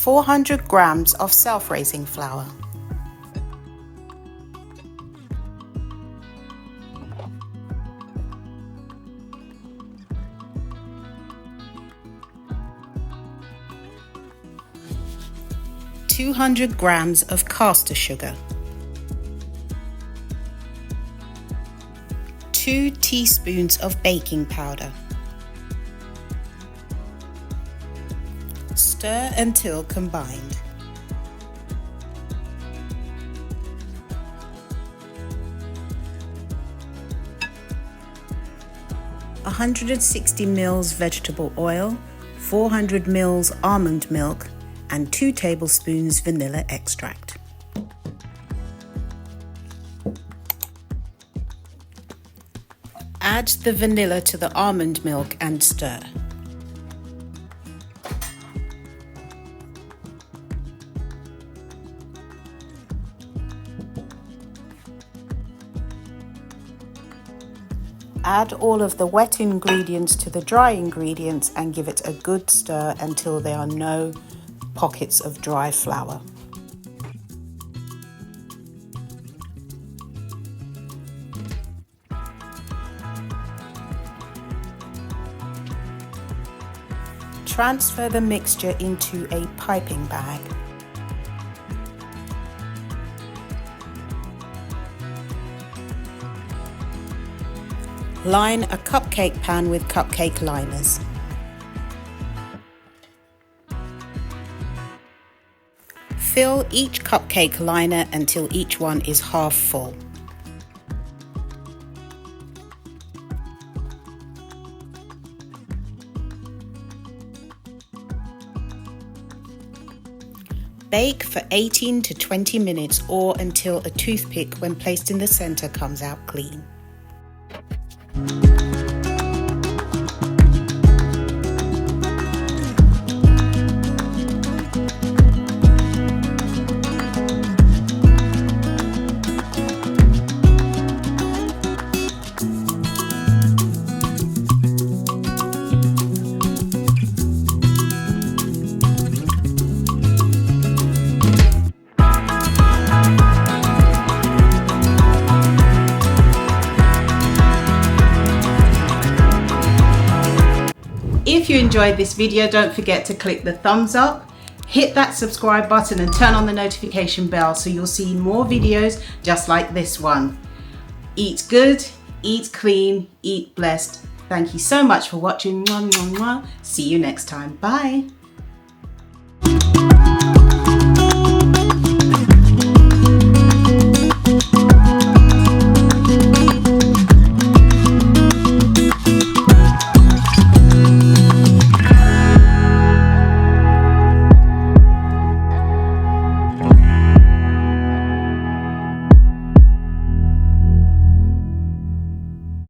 400 grams of self-raising flour, ,200 grams of caster sugar, 2 teaspoons of baking powder. Stir until combined. ,160 ml vegetable oil, 400 ml almond milk, and 2 tablespoons vanilla extract. Add the vanilla to the almond milk and stir. Add all of the wet ingredients to the dry ingredients and give it a good stir until there are no pockets of dry flour. Transfer the mixture into a piping bag. Line a cupcake pan with cupcake liners. Fill each cupcake liner until each one is half full. Bake for 18 to 20 minutes or until a toothpick when placed in the center comes out clean. If you enjoyed this video, don't forget to click the thumbs up, hit that subscribe button and turn on the notification bell so you'll see more videos just like this one. Eat good, eat clean, eat blessed. Thank you so much for watching. See you next time. Bye.